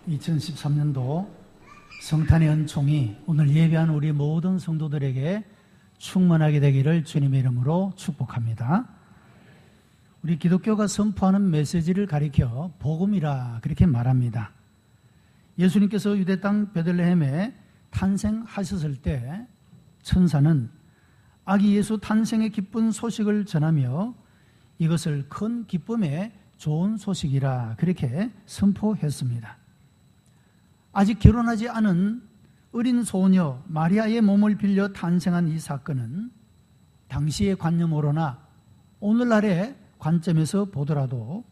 2013년도 성탄의 은총이 오늘 예배한 우리 모든 성도들에게 충만하게 되기를 주님의 이름으로 축복합니다. 우리 기독교가 선포하는 메시지를 가리켜 복음이라 그렇게 말합니다. 예수님께서 유대 땅 베들레헴에 탄생하셨을 때 천사는 아기 예수 탄생의 기쁜 소식을 전하며 이것을 큰 기쁨의 좋은 소식이라 그렇게 선포했습니다. 아직 결혼하지 않은 어린 소녀 마리아의 몸을 빌려 탄생한 이 사건은 당시의 관념으로나 오늘날의 관점에서 보더라도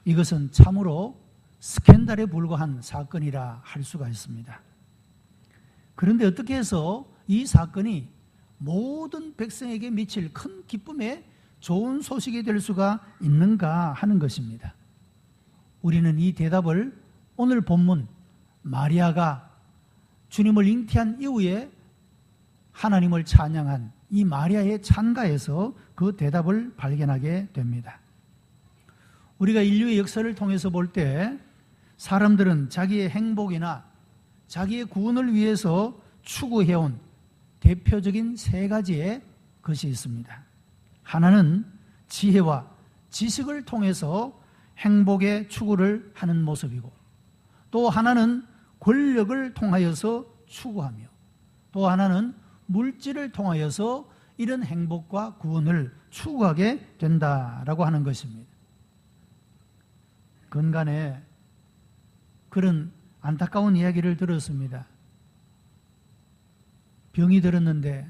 이것은 참으로 스캔들에 불과한 사건이라 할 수가 있습니다. 그런데 어떻게 해서 이 사건이 모든 백성에게 미칠 큰 기쁨의 좋은 소식이 될 수가 있는가 하는 것입니다. 우리는 이 대답을 오늘 본문 마리아가 주님을 잉태한 이후에 하나님을 찬양한 이 마리아의 찬가에서 그 대답을 발견하게 됩니다. 우리가 인류의 역사를 통해서 볼 때 사람들은 자기의 행복이나 자기의 구원을 위해서 추구해온 대표적인 세 가지의 것이 있습니다. 하나는 지혜와 지식을 통해서 행복의 추구를 하는 모습이고, 또 하나는 권력을 통하여서 추구하며, 또 하나는 물질을 통하여서 이런 행복과 구원을 추구하게 된다라고 하는 것입니다. 근간에 그런 안타까운 이야기를 들었습니다. 병이 들었는데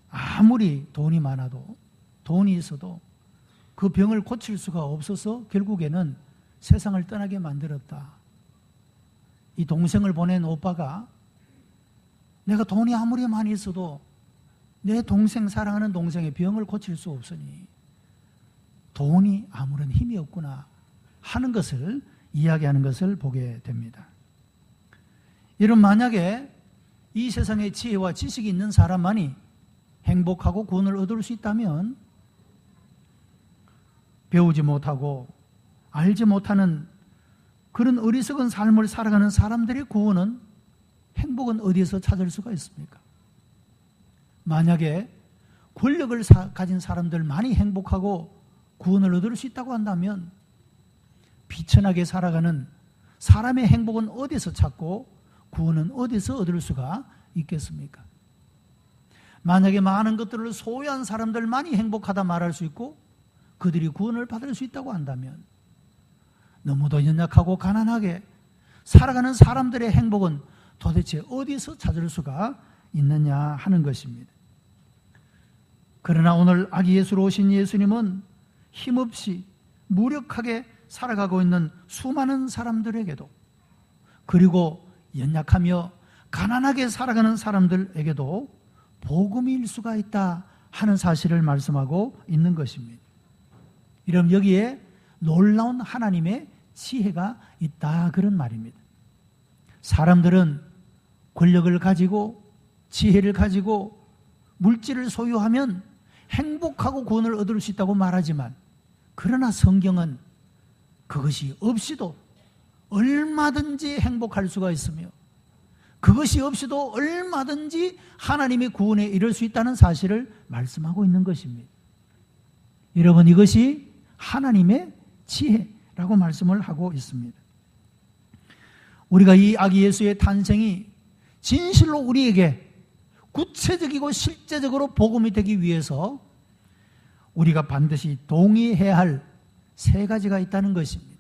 아무리 돈이 많아도, 돈이 있어도 그 병을 고칠 수가 없어서 결국에는 세상을 떠나게 만들었다. 이 동생을 보낸 오빠가 내가 돈이 아무리 많이 있어도 내 동생, 사랑하는 동생의 병을 고칠 수 없으니 돈이 아무런 힘이 없구나 하는 것을 이야기하는 것을 보게 됩니다. 이런 만약에 이 세상에 지혜와 지식이 있는 사람만이 행복하고 구원을 얻을 수 있다면 배우지 못하고 알지 못하는 그런 어리석은 삶을 살아가는 사람들의 구원은, 행복은 어디에서 찾을 수가 있습니까? 만약에 권력을 가진 사람들만이 행복하고 구원을 얻을 수 있다고 한다면 비천하게 살아가는 사람의 행복은 어디서 찾고 구원은 어디서 얻을 수가 있겠습니까? 만약에 많은 것들을 소유한 사람들만이 행복하다 말할 수 있고 그들이 구원을 받을 수 있다고 한다면 너무도 연약하고 가난하게 살아가는 사람들의 행복은 도대체 어디서 찾을 수가 있느냐 하는 것입니다. 그러나 오늘 아기 예수로 오신 예수님은 힘없이 무력하게 살아가고 있는 수많은 사람들에게도, 그리고 연약하며 가난하게 살아가는 사람들에게도 복음일 수가 있다 하는 사실을 말씀하고 있는 것입니다. 이런 여기에 놀라운 하나님의 지혜가 있다 그런 말입니다. 사람들은 권력을 가지고 지혜를 가지고 물질을 소유하면 행복하고 구원을 얻을 수 있다고 말하지만, 그러나 성경은 그것이 없이도 얼마든지 행복할 수가 있으며 그것이 없이도 얼마든지 하나님의 구원에 이를 수 있다는 사실을 말씀하고 있는 것입니다. 여러분, 이것이 하나님의 지혜라고 말씀을 하고 있습니다. 우리가 이 아기 예수의 탄생이 진실로 우리에게 구체적이고 실제적으로 복음이 되기 위해서 우리가 반드시 동의해야 할 세 가지가 있다는 것입니다.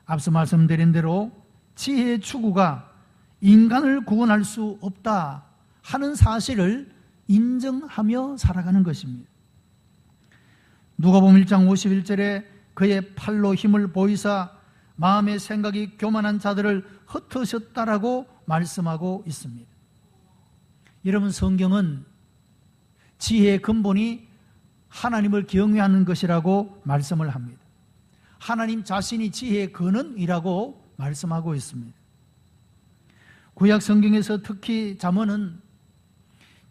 앞서 말씀드린 대로 지혜의 추구가 인간을 구원할 수 없다 하는 사실을 인정하며 살아가는 것입니다. 누가복음 1장 51절에 그의 팔로 힘을 보이사 마음의 생각이 교만한 자들을 흩으셨다라고 말씀하고 있습니다. 여러분, 성경은 지혜의 근본이 하나님을 경외하는 것이라고 말씀을 합니다. 하나님 자신이 지혜의 근원이라고 말씀하고 있습니다. 구약 성경에서 특히 잠언은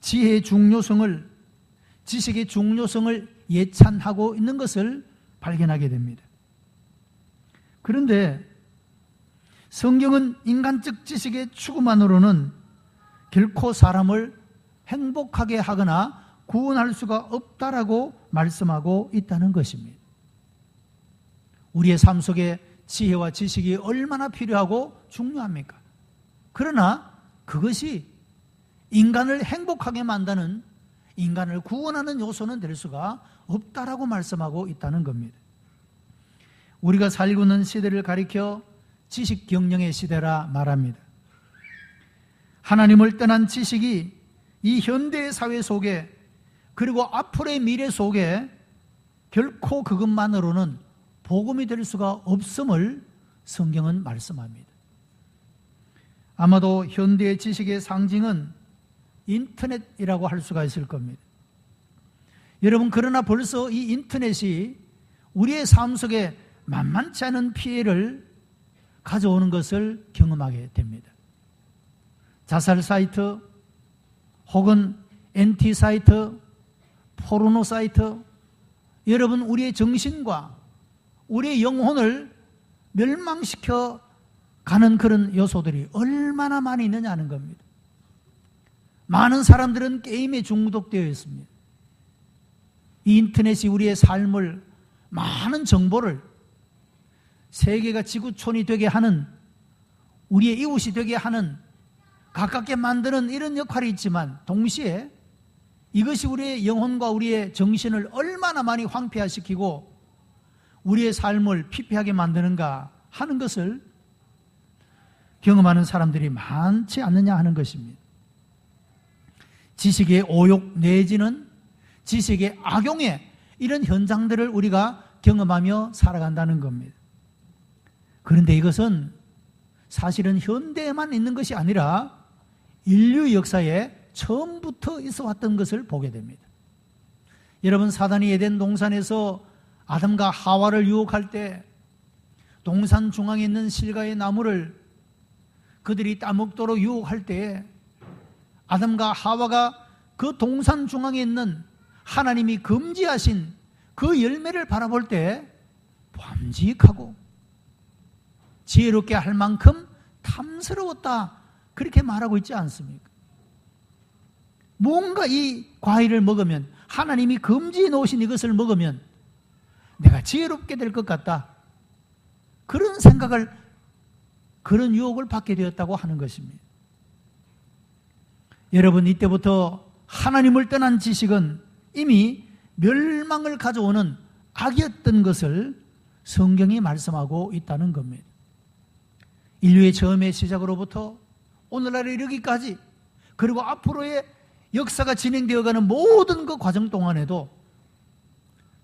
지혜의 중요성을, 지식의 중요성을 예찬하고 있는 것을 발견하게 됩니다. 그런데 성경은 인간적 지식의 추구만으로는 결코 사람을 행복하게 하거나 구원할 수가 없다라고 말씀하고 있다는 것입니다. 우리의 삶 속에 지혜와 지식이 얼마나 필요하고 중요합니까? 그러나 그것이 인간을 행복하게 만드는, 인간을 구원하는 요소는 될 수가 없다라고 말씀하고 있다는 겁니다. 우리가 살고 있는 시대를 가리켜 지식경영의 시대라 말합니다. 하나님을 떠난 지식이 이 현대의 사회 속에, 그리고 앞으로의 미래 속에 결코 그것만으로는 복음이 될 수가 없음을 성경은 말씀합니다. 아마도 현대의 지식의 상징은 인터넷이라고 할 수가 있을 겁니다. 여러분, 그러나 벌써 이 인터넷이 우리의 삶 속에 만만치 않은 피해를 가져오는 것을 경험하게 됩니다. 자살 사이트, 혹은 NT 사이트, 포르노 사이트, 여러분, 우리의 정신과 우리의 영혼을 멸망시켜 가는 그런 요소들이 얼마나 많이 있느냐 하는 겁니다. 많은 사람들은 게임에 중독되어 있습니다. 이 인터넷이 우리의 삶을, 많은 정보를 세계가 지구촌이 되게 하는, 우리의 이웃이 되게 하는, 가깝게 만드는 이런 역할이 있지만 동시에 이것이 우리의 영혼과 우리의 정신을 얼마나 많이 황폐화시키고 우리의 삶을 피폐하게 만드는가 하는 것을 경험하는 사람들이 많지 않느냐 하는 것입니다. 지식의 오욕 내지는 지식의 악용의 이런 현장들을 우리가 경험하며 살아간다는 겁니다. 그런데 이것은 사실은 현대에만 있는 것이 아니라 인류 역사에 처음부터 있어 왔던 것을 보게 됩니다. 여러분, 사단이 에덴 동산에서 아담과 하와를 유혹할 때 동산 중앙에 있는 실과의 나무를 그들이 따먹도록 유혹할 때 아담과 하와가 그 동산 중앙에 있는 하나님이 금지하신 그 열매를 바라볼 때 범직하고 지혜롭게 할 만큼 탐스러웠다, 그렇게 말하고 있지 않습니까? 뭔가 이 과일을 먹으면, 하나님이 금지해 놓으신 이것을 먹으면 내가 지혜롭게 될 것 같다, 그런 생각을, 그런 유혹을 받게 되었다고 하는 것입니다. 여러분, 이때부터 하나님을 떠난 지식은 이미 멸망을 가져오는 악이었던 것을 성경이 말씀하고 있다는 겁니다. 인류의 처음의 시작으로부터 오늘날에 이르기까지, 그리고 앞으로의 역사가 진행되어가는 모든 그 과정 동안에도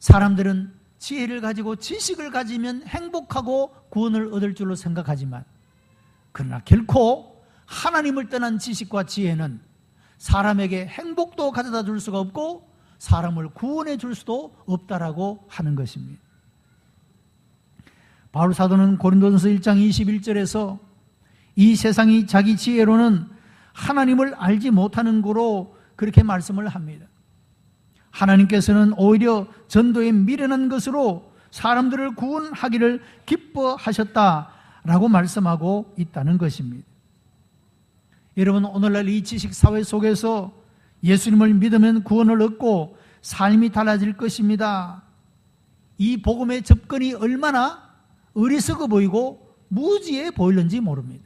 사람들은 지혜를 가지고 지식을 가지면 행복하고 구원을 얻을 줄로 생각하지만, 그러나 결코 하나님을 떠난 지식과 지혜는 사람에게 행복도 가져다 줄 수가 없고 사람을 구원해 줄 수도 없다라고 하는 것입니다. 바울 사도는 고린도전서 1장 21절에서 이 세상이 자기 지혜로는 하나님을 알지 못하는 거로 그렇게 말씀을 합니다. 하나님께서는 오히려 전도에 미련한 것으로 사람들을 구원하기를 기뻐하셨다라고 말씀하고 있다는 것입니다. 여러분, 오늘날 이 지식 사회 속에서 예수님을 믿으면 구원을 얻고 삶이 달라질 것입니다, 이 복음의 접근이 얼마나 어리석어 보이고 무지해 보이는지 모릅니다.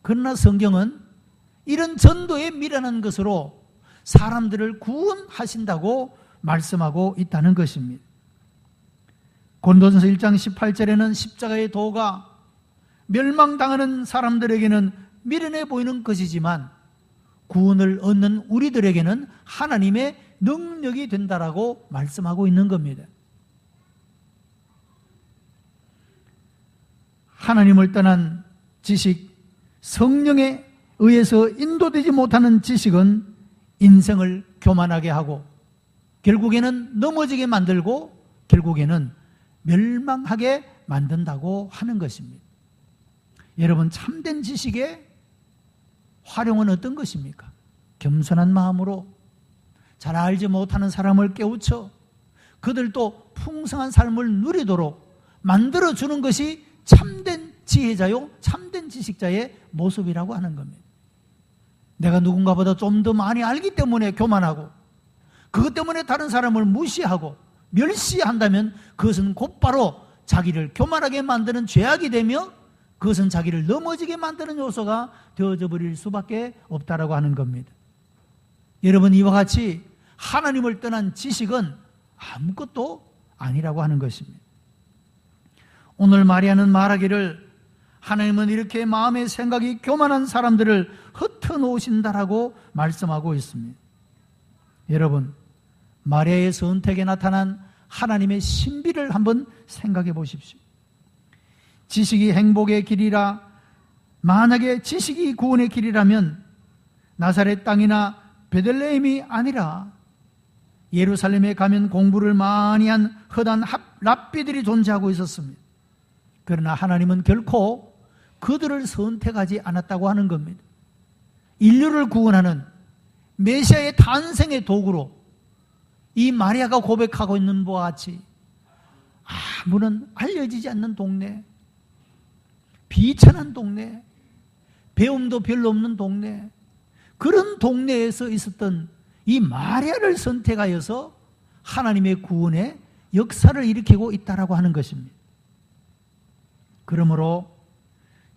그러나 성경은 이런 전도에 미련한 것으로 사람들을 구원하신다고 말씀하고 있다는 것입니다. 고린도전서 1장 18절에는 십자가의 도가 멸망당하는 사람들에게는 미련해 보이는 것이지만 구원을 얻는 우리들에게는 하나님의 능력이 된다라고 말씀하고 있는 겁니다. 하나님을 떠난 지식, 성령에 의해서 인도되지 못하는 지식은 인생을 교만하게 하고 결국에는 넘어지게 만들고 결국에는 멸망하게 만든다고 하는 것입니다. 여러분, 참된 지식의 활용은 어떤 것입니까? 겸손한 마음으로 잘 알지 못하는 사람을 깨우쳐 그들도 풍성한 삶을 누리도록 만들어주는 것이 참된 지식입니다. 지혜자요 참된 지식자의 모습이라고 하는 겁니다. 내가 누군가보다 좀 더 많이 알기 때문에 교만하고 그것 때문에 다른 사람을 무시하고 멸시한다면 그것은 곧바로 자기를 교만하게 만드는 죄악이 되며 그것은 자기를 넘어지게 만드는 요소가 되어져 버릴 수밖에 없다라고 하는 겁니다. 여러분, 이와 같이 하나님을 떠난 지식은 아무것도 아니라고 하는 것입니다. 오늘 마리아는 말하기를 하나님은 이렇게 마음의 생각이 교만한 사람들을 흩어놓으신다라고 말씀하고 있습니다. 여러분, 마리아의 선택에 나타난 하나님의 신비를 한번 생각해 보십시오. 지식이 행복의 길이라, 만약에 지식이 구원의 길이라면 나사렛 땅이나 베들레헴이 아니라 예루살렘에 가면 공부를 많이 한 허단 랍비들이 존재하고 있었습니다. 그러나 하나님은 결코 그들을 선택하지 않았다고 하는 겁니다. 인류를 구원하는 메시아의 탄생의 도구로 이 마리아가 고백하고 있는 바와 같이 아무런 알려지지 않는 동네, 비천한 동네, 배움도 별로 없는 동네, 그런 동네에서 있었던 이 마리아를 선택하여서 하나님의 구원의 역사를 일으키고 있다라고 하는 것입니다. 그러므로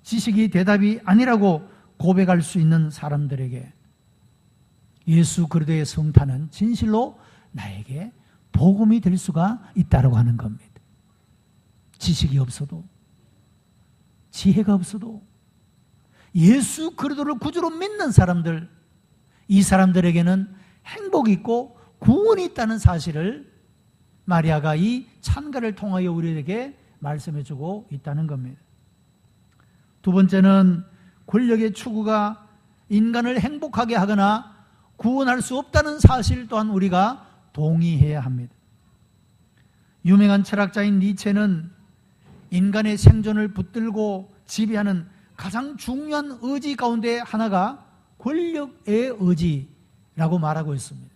지식이 대답이 아니라고 고백할 수 있는 사람들에게 예수 그리스도의 성탄은 진실로 나에게 복음이 될 수가 있다라고 하는 겁니다. 지식이 없어도, 지혜가 없어도 예수 그리스도를 구주로 믿는 사람들, 이 사람들에게는 행복이 있고 구원이 있다는 사실을 마리아가 이 찬가를 통하여 우리에게 말씀해 주고 있다는 겁니다. 두 번째는 권력의 추구가 인간을 행복하게 하거나 구원할 수 없다는 사실 또한 우리가 동의해야 합니다. 유명한 철학자인 니체는 인간의 생존을 붙들고 지배하는 가장 중요한 의지 가운데 하나가 권력의 의지라고 말하고 있습니다.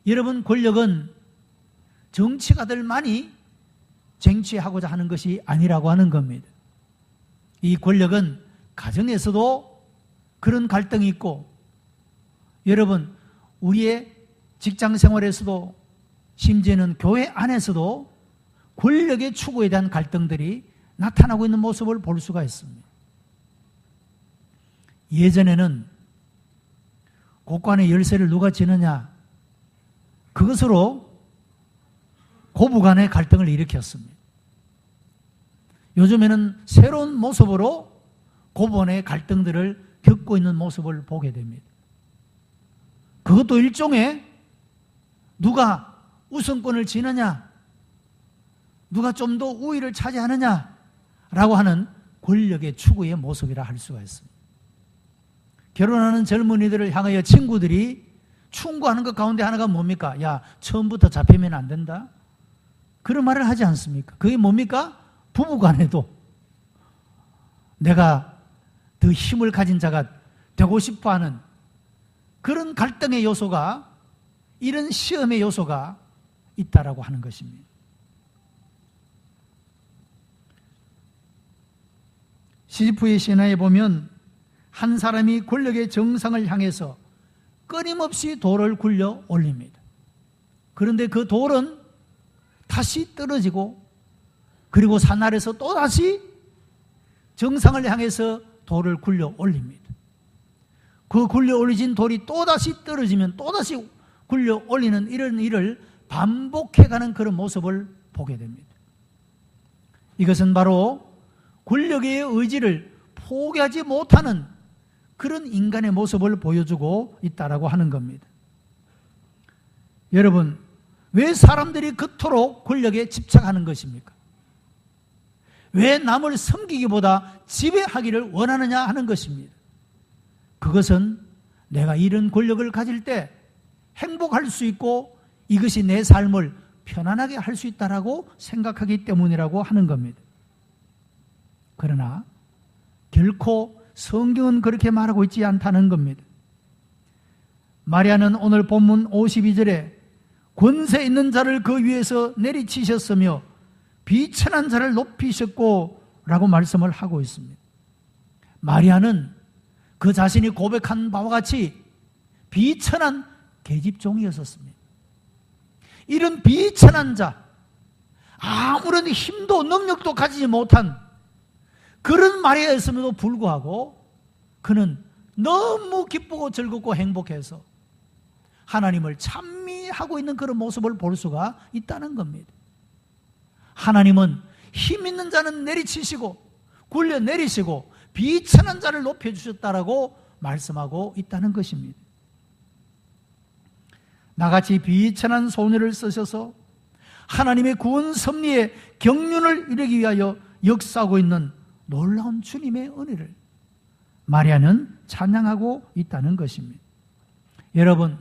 여러분, 권력은 정치가들만이 쟁취하고자 하는 것이 아니라고 하는 겁니다. 이 권력은 가정에서도 그런 갈등이 있고, 여러분, 우리의 직장 생활에서도, 심지어는 교회 안에서도 권력의 추구에 대한 갈등들이 나타나고 있는 모습을 볼 수가 있습니다. 예전에는 곳간의 열쇠를 누가 지느냐, 그것으로 고부간의 갈등을 일으켰습니다. 요즘에는 새로운 모습으로 고부간의 갈등들을 겪고 있는 모습을 보게 됩니다. 그것도 일종의 누가 우선권을 지느냐, 누가 좀 더 우위를 차지하느냐라고 하는 권력의 추구의 모습이라 할 수가 있습니다. 결혼하는 젊은이들을 향하여 친구들이 충고하는 것 가운데 하나가 뭡니까? 야, 처음부터 잡히면 안 된다. 그런 말을 하지 않습니까? 그게 뭡니까? 부부간에도 내가 더 힘을 가진 자가 되고 싶어하는 그런 갈등의 요소가, 이런 시험의 요소가 있다라고 하는 것입니다. 시지프의 신화에 보면 한 사람이 권력의 정상을 향해서 끊임없이 돌을 굴려 올립니다. 그런데 그 돌은 다시 떨어지고, 그리고 산 아래서 또다시 정상을 향해서 돌을 굴려 올립니다. 그 굴려 올리진 돌이 또다시 떨어지면 또다시 굴려 올리는 이런 일을 반복해가는 그런 모습을 보게 됩니다. 이것은 바로 권력의 의지를 포기하지 못하는 그런 인간의 모습을 보여주고 있다라고 하는 겁니다. 여러분, 왜 사람들이 그토록 권력에 집착하는 것입니까? 왜 남을 섬기기보다 지배하기를 원하느냐 하는 것입니다. 그것은 내가 이런 권력을 가질 때 행복할 수 있고 이것이 내 삶을 편안하게 할 수 있다라고 생각하기 때문이라고 하는 겁니다. 그러나 결코 성경은 그렇게 말하고 있지 않다는 겁니다. 마리아는 오늘 본문 52절에 권세 있는 자를 그 위에서 내리치셨으며 비천한 자를 높이셨고 라고 말씀을 하고 있습니다. 마리아는 그 자신이 고백한 바와 같이 비천한 계집종이었습니다. 이런 비천한 자, 아무런 힘도 능력도 가지지 못한 그런 마리아였음에도 불구하고 그는 너무 기쁘고 즐겁고 행복해서 하나님을 찬미하고 있는 그런 모습을 볼 수가 있다는 겁니다. 하나님은 힘 있는 자는 내리치시고 굴려 내리시고 비천한 자를 높여주셨다라고 말씀하고 있다는 것입니다. 나같이 비천한 소녀를 쓰셔서 하나님의 구원 섭리의 경륜을 이루기 위하여 역사하고 있는 놀라운 주님의 은혜를 마리아는 찬양하고 있다는 것입니다. 여러분,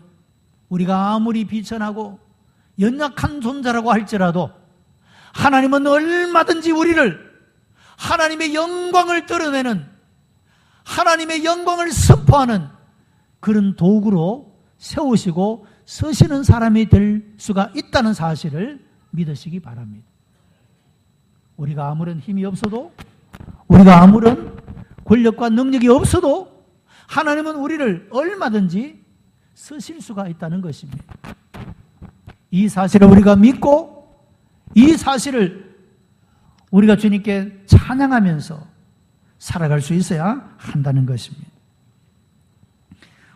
우리가 아무리 비천하고 연약한 존재라고 할지라도 하나님은 얼마든지 우리를 하나님의 영광을 드러내는, 하나님의 영광을 선포하는 그런 도구로 세우시고 쓰시는 사람이 될 수가 있다는 사실을 믿으시기 바랍니다. 우리가 아무런 힘이 없어도, 우리가 아무런 권력과 능력이 없어도 하나님은 우리를 얼마든지 쓰실 수가 있다는 것입니다. 이 사실을 우리가 믿고 이 사실을 우리가 주님께 찬양하면서 살아갈 수 있어야 한다는 것입니다.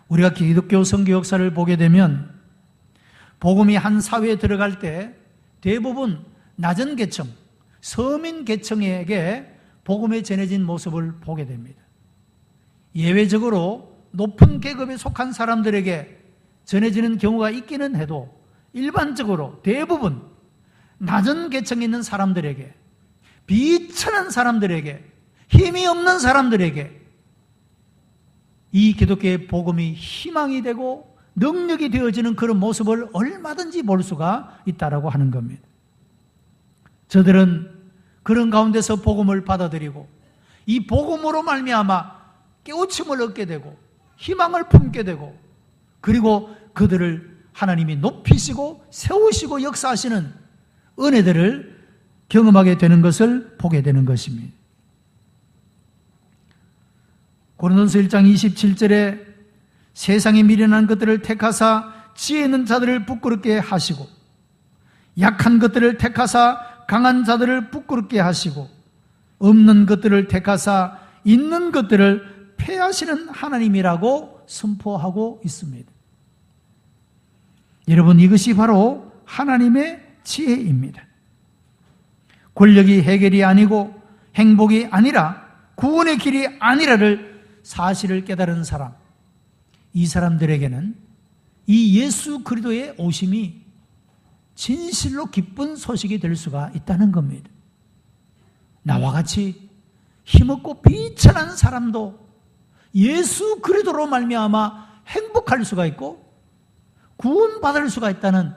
우리가 기독교 선교 역사를 보게 되면 복음이 한 사회에 들어갈 때 대부분 낮은 계층, 서민 계층에게 복음이 전해진 모습을 보게 됩니다. 예외적으로 높은 계급에 속한 사람들에게 전해지는 경우가 있기는 해도 일반적으로 대부분 낮은 계층에 있는 사람들에게, 비천한 사람들에게, 힘이 없는 사람들에게 이 기독교의 복음이 희망이 되고 능력이 되어지는 그런 모습을 얼마든지 볼 수가 있다라고 하는 겁니다. 저들은 그런 가운데서 복음을 받아들이고 이 복음으로 말미암아 깨우침을 얻게 되고 희망을 품게 되고 그리고 그들을 하나님이 높이시고 세우시고 역사하시는 은혜들을 경험하게 되는 것을 보게 되는 것입니다. 고린도서 1장 27절에 세상에 미련한 것들을 택하사 지혜 있는 자들을 부끄럽게 하시고 약한 것들을 택하사 강한 자들을 부끄럽게 하시고 없는 것들을 택하사 있는 것들을 폐하시는 하나님이라고 선포하고 있습니다. 여러분, 이것이 바로 하나님의 지혜입니다. 권력이 해결이 아니고 행복이 아니라 구원의 길이 아니라를 사실을 깨달은 사람, 이 사람들에게는 이 예수 그리스도의 오심이 진실로 기쁜 소식이 될 수가 있다는 겁니다. 나와 같이 힘없고 비천한 사람도 예수 그리스도로 말미암아 행복할 수가 있고 구원받을 수가 있다는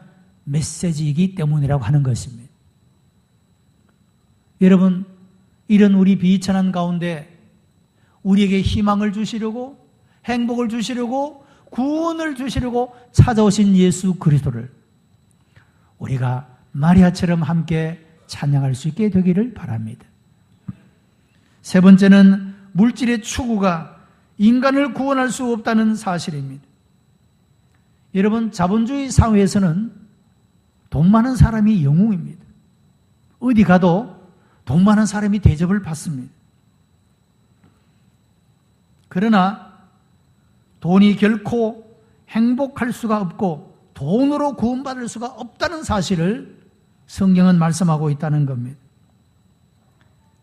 메시지이기 때문이라고 하는 것입니다. 여러분, 이런 우리 비천한 가운데 우리에게 희망을 주시려고, 행복을 주시려고, 구원을 주시려고 찾아오신 예수 그리스도를 우리가 마리아처럼 함께 찬양할 수 있게 되기를 바랍니다. 세 번째는 물질의 추구가 인간을 구원할 수 없다는 사실입니다. 여러분, 자본주의 사회에서는 돈 많은 사람이 영웅입니다. 어디 가도 돈 많은 사람이 대접을 받습니다. 그러나 돈이 결코 행복할 수가 없고 돈으로 구원받을 수가 없다는 사실을 성경은 말씀하고 있다는 겁니다.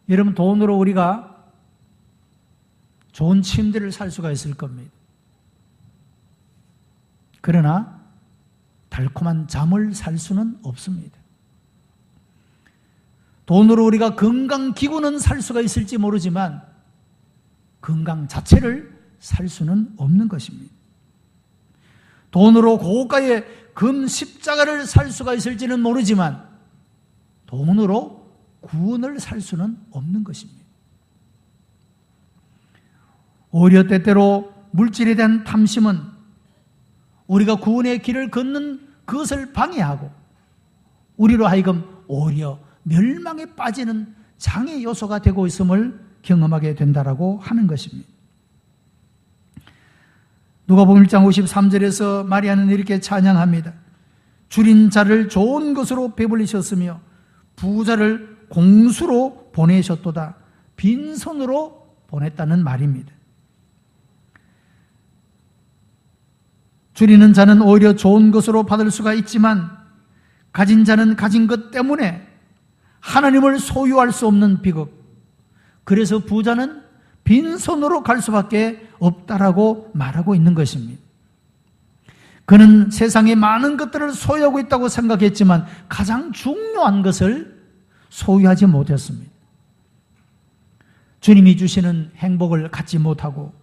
여러분, 돈으로 우리가 좋은 침대를 살 수가 있을 겁니다. 그러나 달콤한 잠을 살 수는 없습니다. 돈으로 우리가 건강기구는 살 수가 있을지 모르지만 건강 자체를 살 수는 없는 것입니다. 돈으로 고가의 금 십자가를 살 수가 있을지는 모르지만 돈으로 구원을 살 수는 없는 것입니다. 오히려 때때로 물질에 대한 탐심은 우리가 구원의 길을 걷는 그것을 방해하고 우리로 하여금 오히려 멸망에 빠지는 장애 요소가 되고 있음을 경험하게 된다라고 하는 것입니다. 누가복음 1장 53절에서 마리아는 이렇게 찬양합니다. 줄인 자를 좋은 것으로 배불리셨으며 부자를 공수로 보내셨도다. 빈손으로 보냈다는 말입니다. 줄이는 자는 오히려 좋은 것으로 받을 수가 있지만 가진 자는 가진 것 때문에 하나님을 소유할 수 없는 비극, 그래서 부자는 빈손으로 갈 수밖에 없다라고 말하고 있는 것입니다. 그는 세상에 많은 것들을 소유하고 있다고 생각했지만 가장 중요한 것을 소유하지 못했습니다. 주님이 주시는 행복을 갖지 못하고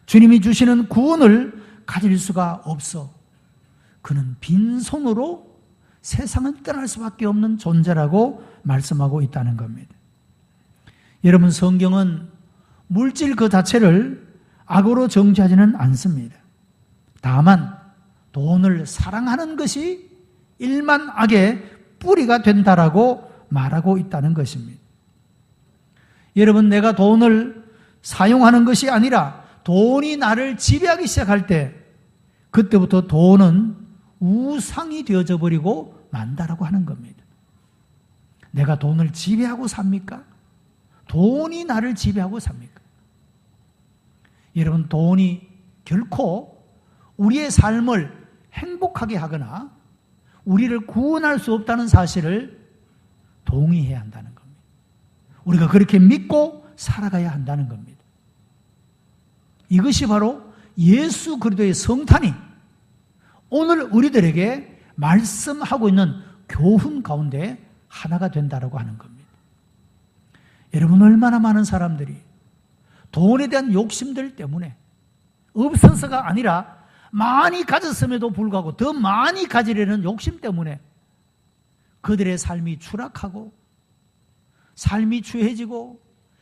주님이 주시는 구원을 가질 수가 없어 그는 빈손으로 세상을 떠날 수밖에 없는 존재라고 말씀하고 있다는 겁니다. 여러분, 성경은 물질 그 자체를 악으로 정죄하지는 않습니다. 다만 돈을 사랑하는 것이 일만 악의 뿌리가 된다라고 말하고 있다는 것입니다. 여러분, 내가 돈을 사용하는 것이 아니라 돈이 나를 지배하기 시작할 때 그때부터 돈은 우상이 되어져 버리고 만다라고 하는 겁니다. 내가 돈을 지배하고 삽니까? 돈이 나를 지배하고 삽니까? 여러분, 돈이 결코 우리의 삶을 행복하게 하거나 우리를 구원할 수 없다는 사실을 동의해야 한다는 겁니다. 우리가 그렇게 믿고 살아가야 한다는 겁니다. 이것이 바로 예수 그리스도의 성탄이 오늘 우리들에게 말씀하고 있는 교훈 가운데 하나가 된다라고 하는 겁니다. 여러분, 얼마나 많은 사람들이 돈에 대한 욕심들 때문에 없어서가 아니라 많이 가졌음에도 불구하고 더 많이 가지려는 욕심 때문에 그들의 삶이 추락하고 삶이 추해지고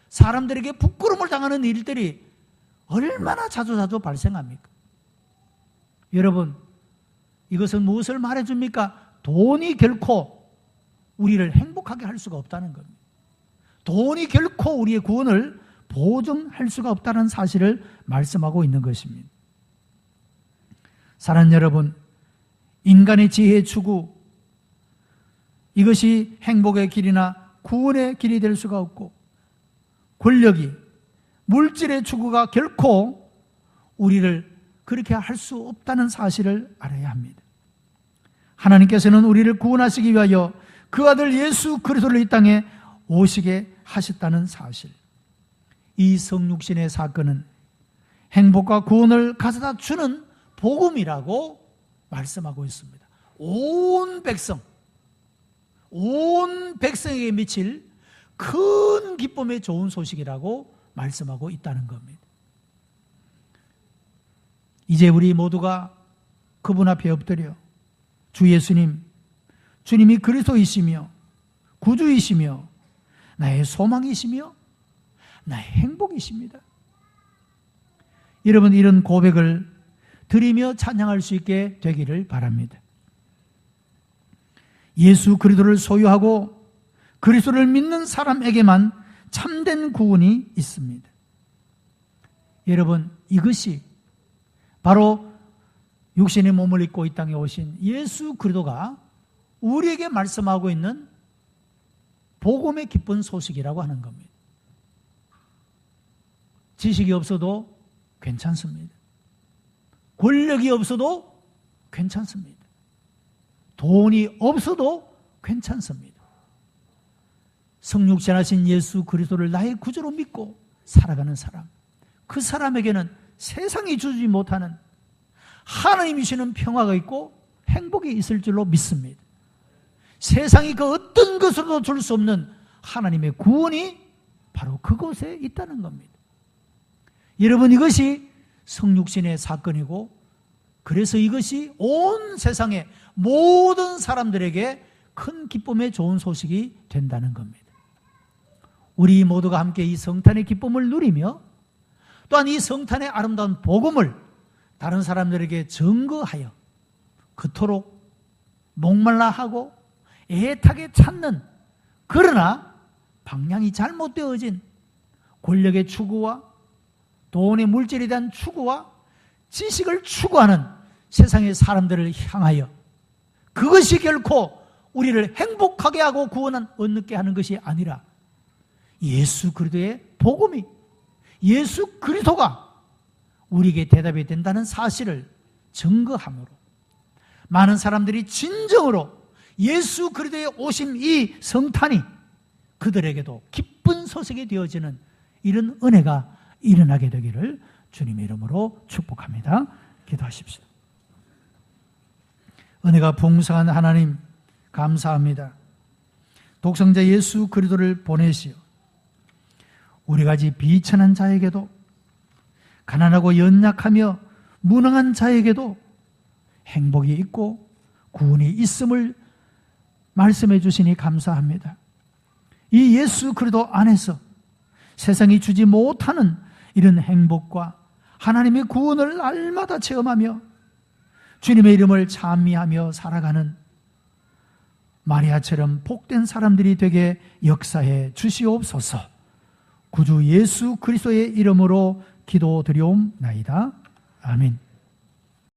사람들에게 부끄러움을 당하는 일들이 얼마나 자주 발생합니까? 여러분, 이것은 무엇을 말해줍니까? 돈이 결코 우리를 행복하게 할 수가 없다는 겁니다. 돈이 결코 우리의 구원을 보증할 수가 없다는 사실을 말씀하고 있는 것입니다. 사랑하는 여러분, 인간의 지혜의 추구, 이것이 행복의 길이나 구원의 길이 될 수가 없고 권력이, 물질의 추구가 결코 우리를 그렇게 할 수 없다는 사실을 알아야 합니다. 하나님께서는 우리를 구원하시기 위하여 그 아들 예수 그리스도를 이 땅에 오시게 하셨다는 사실, 이 성육신의 사건은 행복과 구원을 가져다 주는 복음이라고 말씀하고 있습니다. 온 백성에게 미칠 큰 기쁨의 좋은 소식이라고 말씀하고 있다는 겁니다. 이제 우리 모두가 그분 앞에 엎드려 주 예수님, 주님이 그리스도이시며 구주이시며 나의 소망이시며 나의 행복이십니다. 여러분, 이런 고백을 드리며 찬양할 수 있게 되기를 바랍니다. 예수 그리스도를 소유하고 그리스도를 믿는 사람에게만 참된 구원이 있습니다. 여러분, 이것이 바로 육신의 몸을 입고 이 땅에 오신 예수 그리스도가 우리에게 말씀하고 있는 복음의 기쁜 소식이라고 하는 겁니다. 지식이 없어도 괜찮습니다. 권력이 없어도 괜찮습니다. 돈이 없어도 괜찮습니다. 성육신하신 예수 그리스도를 나의 구주로 믿고 살아가는 사람, 그 사람에게는 세상이 주지 못하는 하나님이 주시는 평화가 있고 행복이 있을 줄로 믿습니다. 세상이 그 어떤 것으로도 줄 수 없는 하나님의 구원이 바로 그곳에 있다는 겁니다. 여러분, 이것이 성육신의 사건이고, 그래서 이것이 온 세상의 모든 사람들에게 큰 기쁨의 좋은 소식이 된다는 겁니다. 우리 모두가 함께 이 성탄의 기쁨을 누리며 또한 이 성탄의 아름다운 복음을 다른 사람들에게 증거하여 그토록 목말라 하고 애타게 찾는, 그러나 방향이 잘못되어진 권력의 추구와 돈의 물질에 대한 추구와 지식을 추구하는 세상의 사람들을 향하여 그것이 결코 우리를 행복하게 하고 구원 얻게 하는 것이 아니라 예수 그리스도의 복음이, 예수 그리스도가 우리에게 대답이 된다는 사실을 증거함으로 많은 사람들이 진정으로 예수 그리스도의 오심 이 성탄이 그들에게도 기쁜 소식이 되어지는 이런 은혜가 일어나게 되기를 주님의 이름으로 축복합니다. 기도하십시오. 은혜가 풍성한 하나님 감사합니다. 독생자 예수 그리스도를 보내시어 우리같이 비천한 자에게도 가난하고 연약하며 무능한 자에게도 행복이 있고 구원이 있음을 말씀해 주시니 감사합니다. 이 예수 그리스도 안에서 세상이 주지 못하는 이런 행복과 하나님의 구원을 날마다 체험하며 주님의 이름을 찬미하며 살아가는 마리아처럼 복된 사람들이 되게 역사해 주시옵소서. 구주 예수 그리스도의 이름으로 기도드리옵나이다. 아멘.